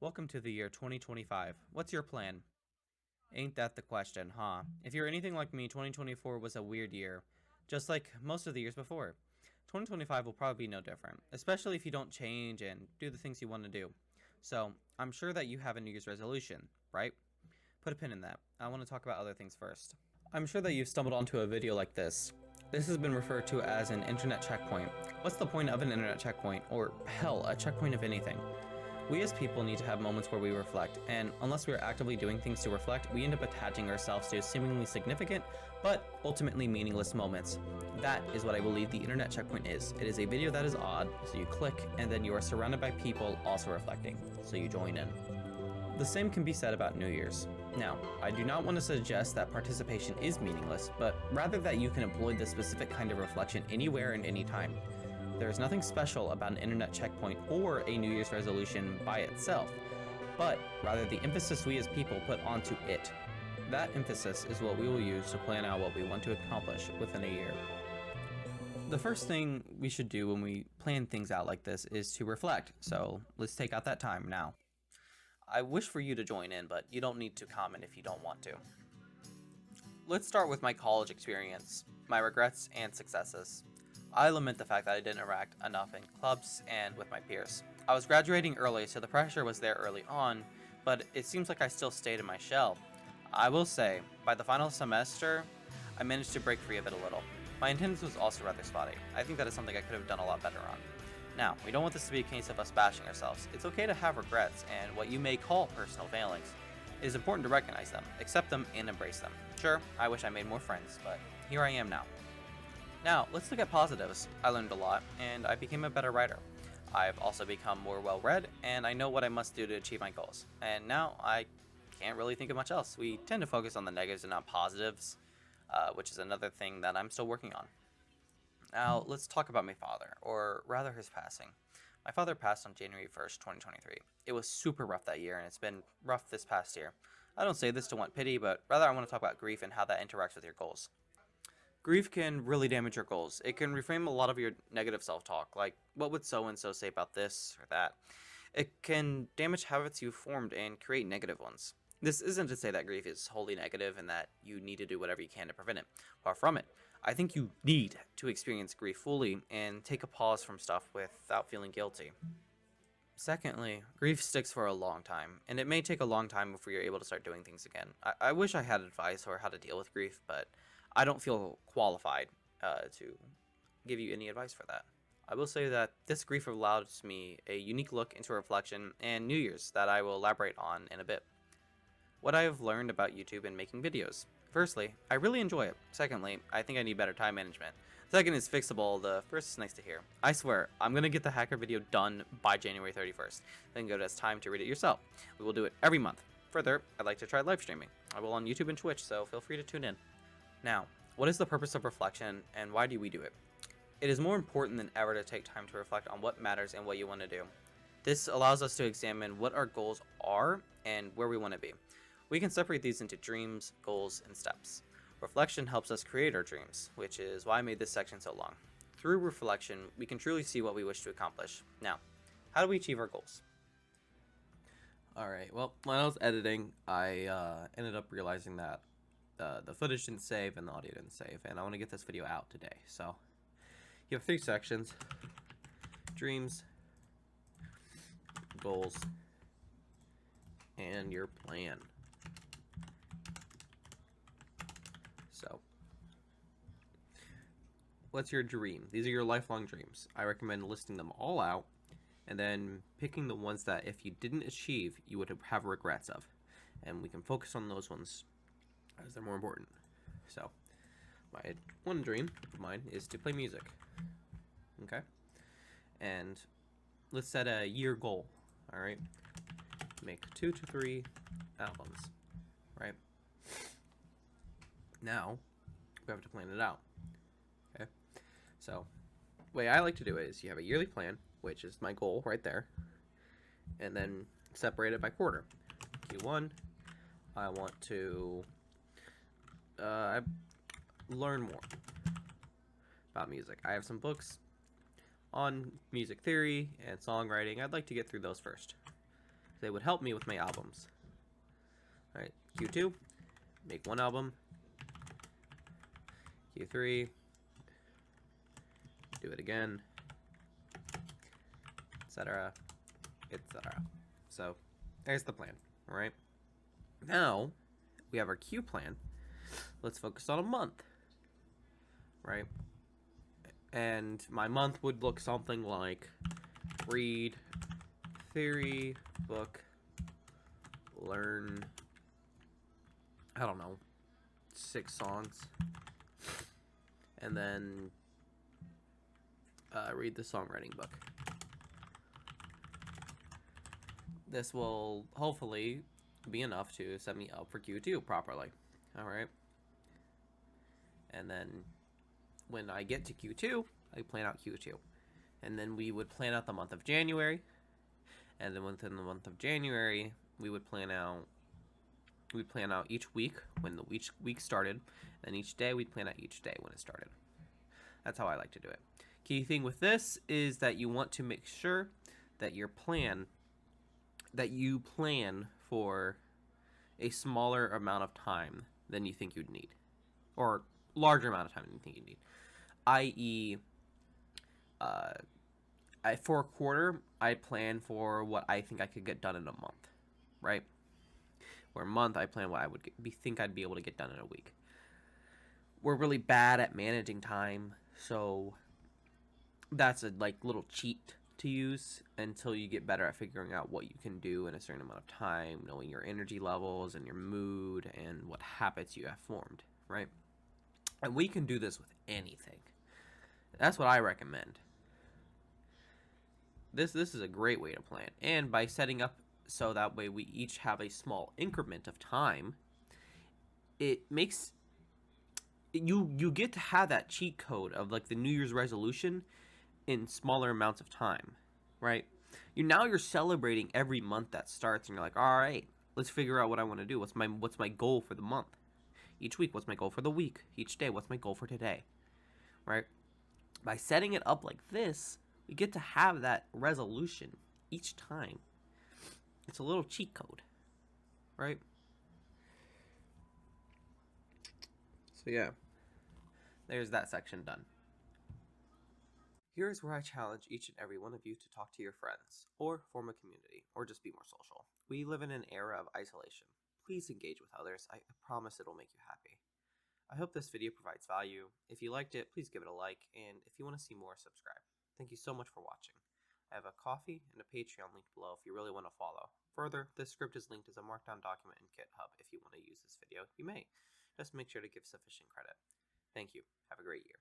Welcome to the year 2025. What's your plan? Ain't that the question, huh? If you're anything like me, 2024 was a weird year, just like most of the years before. 2025 will probably be no different, especially if you don't change and do the things you want to do. So, I'm sure that you have a New Year's resolution, right? Put a pin in that. I want to talk about other things first. I'm sure that you've stumbled onto a video like this. This has been referred to as an internet checkpoint. What's the point of an internet checkpoint, or hell, a checkpoint of anything? We as people need to have moments where we reflect, and unless we are actively doing things to reflect, we end up attaching ourselves to seemingly significant, but ultimately meaningless moments. That is what I believe the internet checkpoint is. It is a video that is odd, so you click, and then you are surrounded by people also reflecting, so you join in. The same can be said about New Year's. Now, I do not want to suggest that participation is meaningless, but rather that you can employ this specific kind of reflection anywhere and anytime. There is nothing special about an internet checkpoint or a New Year's resolution by itself, but rather the emphasis we as people put onto it. That emphasis is what we will use to plan out what we want to accomplish within a year. The first thing we should do when we plan things out like this is to reflect, so let's take out that time now. I wish for you to join in, but you don't need to comment if you don't want to. Let's start with my college experience, my regrets and successes. I lament the fact that I didn't interact enough in clubs and with my peers. I was graduating early, so the pressure was there early on, but it seems like I still stayed in my shell. I will say, by the final semester, I managed to break free of it a little. My attendance was also rather spotty. I think that is something I could have done a lot better on. Now, we don't want this to be a case of us bashing ourselves. It's okay to have regrets and what you may call personal failings. It is important to recognize them, accept them, and embrace them. Sure, I wish I made more friends, but here I am now. Now, let's look at positives. I learned a lot, and I became a better writer. I've also become more well read, and I know what I must do to achieve my goals. And now I can't really think of much else. We tend to focus on the negatives and not positives, which is another thing that I'm still working on. Now, let's talk about my father, or rather his passing. My father passed on January 1st, 2023. It was super rough that year, and it's been rough this past year. I don't say this to want pity, but rather I want to talk about grief and how that interacts with your goals. Grief can really damage your goals. It can reframe a lot of your negative self talk, like, what would so and so say about this or that? It can damage habits you've formed and create negative ones. This isn't to say that grief is wholly negative and that you need to do whatever you can to prevent it. Far from it. I think you need to experience grief fully and take a pause from stuff without feeling guilty. Secondly, grief sticks for a long time, and it may take a long time before you're able to start doing things again. I wish I had advice or how to deal with grief, but I don't feel qualified to give you any advice for that. I will say that this grief allows me a unique look into reflection and New Year's that I will elaborate on in a bit. What I have learned about YouTube and making videos. Firstly, I really enjoy it. Secondly, I think I need better time management. Second is fixable. The first is nice to hear. I swear, I'm gonna get the hacker video done by January 31st. Then go to time to read it yourself. We will do it every month. Further, I'd like to try live streaming. I will on YouTube and Twitch, so feel free to tune in. Now, what is the purpose of reflection and why do we do it? It is more important than ever to take time to reflect on what matters and what you want to do. This allows us to examine what our goals are and where we want to be. We can separate these into dreams, goals, and steps. Reflection helps us create our dreams, which is why I made this section so long. Through reflection, we can truly see what we wish to accomplish. Now, how do we achieve our goals? Alright, well, when I was editing, I ended up realizing that the footage didn't save and the audio didn't save, and I want to get this video out today. So, you have three sections: dreams, goals, and your plan. So, what's your dream? These are your lifelong dreams. I recommend listing them all out and then picking the ones that if you didn't achieve, you would have regrets of. And we can focus on those ones as they're more important. So, my one dream of mine is to play music. Okay? And let's set a year goal. All right? Make 2 to 3 albums. Right? Now, we have to plan it out. Okay? So, the way I like to do it is you have a yearly plan, which is my goal right there, and then separate it by quarter. Q1, I want to learn more about music. I have some books on music theory and songwriting. I'd like to get through those first. They would help me with my albums. Alright, Q2, make 1 album. Q3, do it again, etc., etc. So, there's the plan, alright? Now, we have our Q plan. Let's focus on a month, right? And my month would look something like read, theory, book, learn, I don't know, 6 songs, and then read the songwriting book. This will hopefully be enough to set me up for Q2 properly. Alright. And then when I get to Q2, I plan out Q2. And then we would plan out the month of January. And then within the month of January, we would plan out each week when the each week started. And each day we'd plan out each day when it started. That's how I like to do it. Key thing with this is that you want to make sure that you plan for a smaller amount of time than you think you'd need, or larger amount of time than you think you need. I.e., for a quarter, I plan for what I think I could get done in a month, right? For a month, I plan what I would think I'd be able to get done in a week. We're really bad at managing time, so that's a little cheat to use until you get better at figuring out what you can do in a certain amount of time, knowing your energy levels and your mood and what habits you have formed, right? And we can do this with anything. That's what I recommend. This is a great way to plan. And by setting up so that way we each have a small increment of time, it makes you get to have that cheat code of the New Year's resolution in smaller amounts of time, right? You're celebrating every month that starts, and you're like, all right, let's figure out what I want to do. What's my goal for the month? Each week, what's my goal for the week? Each day, what's my goal for today? Right? By setting it up like this, we get to have that resolution each time. It's a little cheat code, right? So yeah, there's that section done. Here's where I challenge each and every one of you to talk to your friends, or form a community, or just be more social. We live in an era of isolation. Please engage with others. I promise it'll make you happy. I hope this video provides value. If you liked it, please give it a like, and if you want to see more, subscribe. Thank you so much for watching. I have a Ko-fi and a Patreon linked below if you really want to follow. Further, this script is linked as a markdown document in GitHub. If you want to use this video, you may. Just make sure to give sufficient credit. Thank you. Have a great year.